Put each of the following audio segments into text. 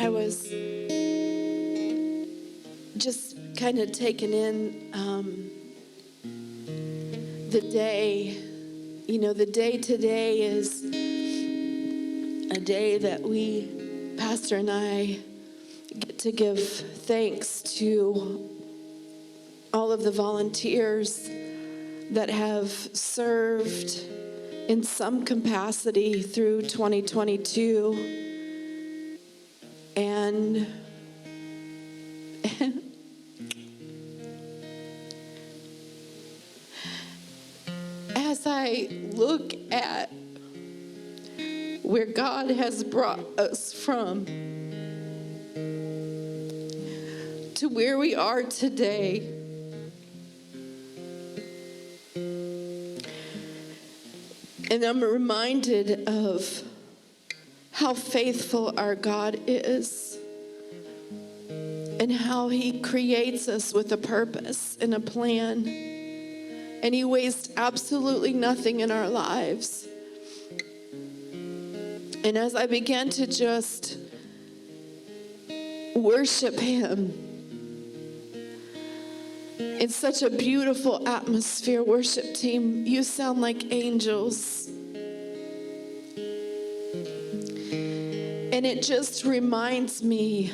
I was just kind of taken in the day. You know, the day today is a day that we, Pastor and I, get to give thanks to all of the volunteers that have served in some capacity through 2022. And as I look at where God has brought us from to where we are today, and I'm reminded of how faithful our God is and how He creates us with a purpose and a plan. And He wastes absolutely nothing in our lives. And as I began to just worship Him in such a beautiful atmosphere, worship team, you sound like angels. And it just reminds me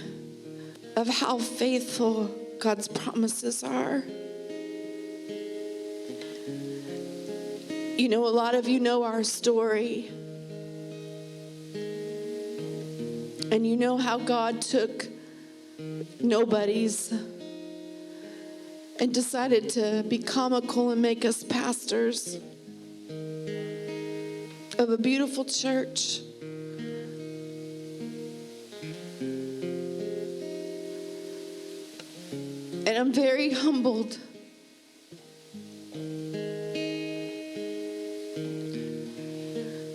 of how faithful God's promises are. You know, a lot of you know our story. And you know how God took nobodies and decided to be comical and make us pastors of a beautiful church. And I'm very humbled.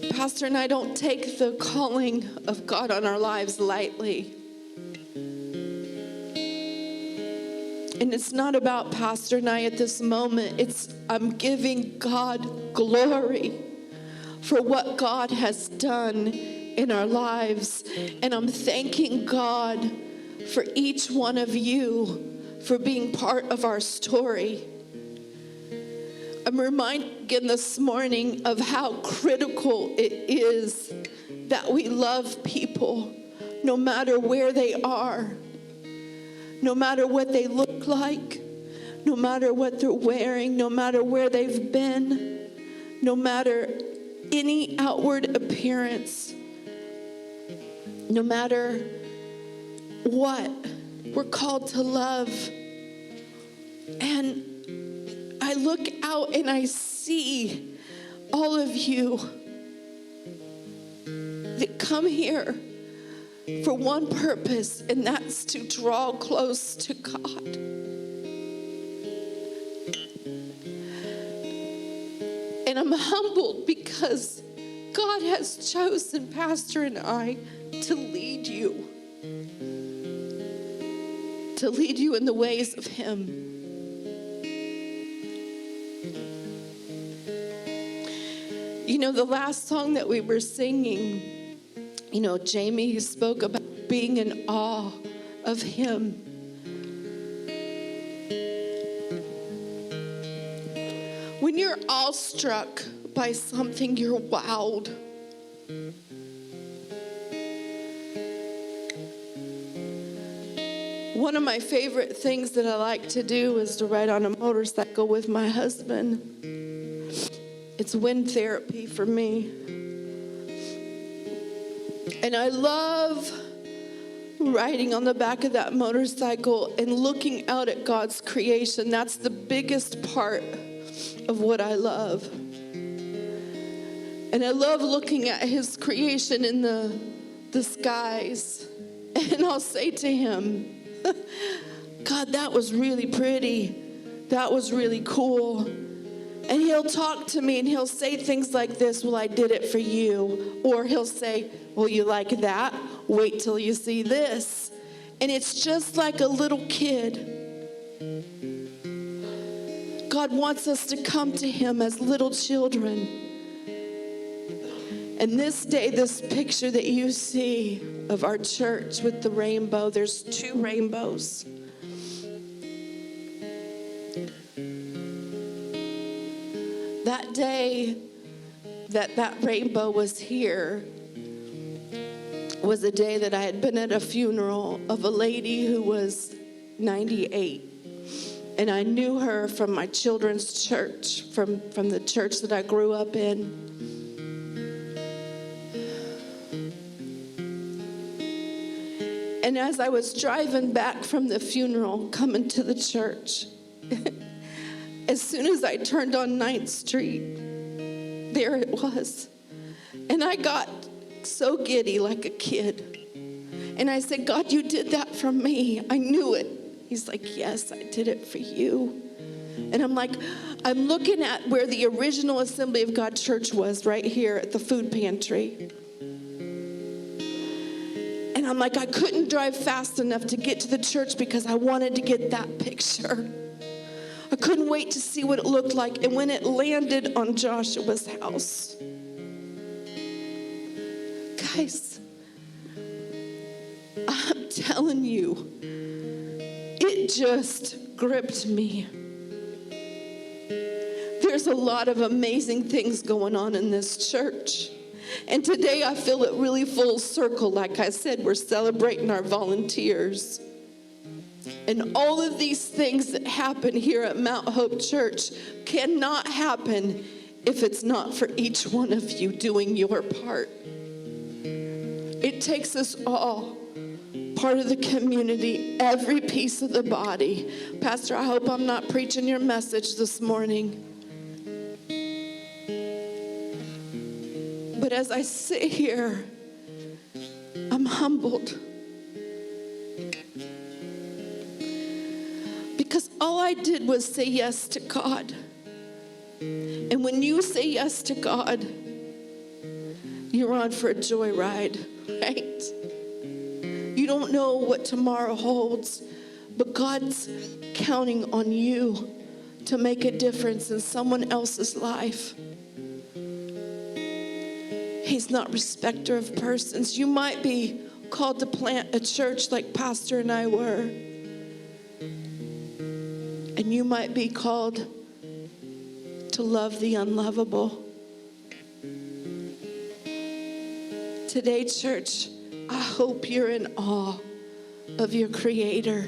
Pastor and I don't take the calling of God on our lives lightly. And it's not about Pastor and I at this moment. I'm giving God glory for what God has done in our lives. And I'm thanking God for each one of you for being part of our story. I'm reminded again this morning of how critical it is that we love people no matter where they are, no matter what they look like, no matter what they're wearing, no matter where they've been, no matter any outward appearance, no matter what, we're called to love. And I look out and I see all of you that come here for one purpose, and that's to draw close to God. And I'm humbled because God has chosen Pastor and I to lead you in the ways of Him. You know, the last song that we were singing, you know, Jamie spoke about being in awe of Him. When you're awestruck by something, you're wowed. One of my favorite things that I like to do is to ride on a motorcycle with my husband. It's wind therapy for me. And I love riding on the back of that motorcycle and looking out at God's creation. That's the biggest part of what I love. And I love looking at His creation in the skies. And I'll say to Him, God, that was really pretty. That was really cool. And He'll talk to me and He'll say things like this, well, I did it for you. Or He'll say, well, you like that? Wait till you see this. And it's just like a little kid. God wants us to come to Him as little children And this day, this picture that you see of our church with the rainbow, there's 2 rainbows. That day that rainbow was here was a day that I had been at a funeral of a lady who was 98. And I knew her from my children's church, from the church that I grew up in. And as I was driving back from the funeral, coming to the church, as soon as I turned on 9th Street, there it was. And I got so giddy like a kid. And I said, God, you did that for me. I knew it. He's like, yes, I did it for you. And I'm like, I'm looking at where the original Assembly of God church was, right here at the food pantry. And I'm like, I couldn't drive fast enough to get to the church because I wanted to get that picture. I couldn't wait to see what it looked like. And when it landed on Joshua's house, guys, I'm telling you, it just gripped me. There's a lot of amazing things going on in this church. And today I feel it really full circle. Like I said, we're celebrating our volunteers. And all of these things that happen here at Mount Hope Church cannot happen if it's not for each one of you doing your part. It takes us all, part of the community, every piece of the body. Pastor, I hope I'm not preaching your message this morning. But as I sit here, I'm humbled. Because all I did was say yes to God. And when you say yes to God, you're on for a joyride, right? You don't know what tomorrow holds, but God's counting on you to make a difference in someone else's life. He's not respecter of persons. You might be called to plant a church like Pastor and I were. And you might be called to love the unlovable. Today, church, I hope you're in awe of your Creator.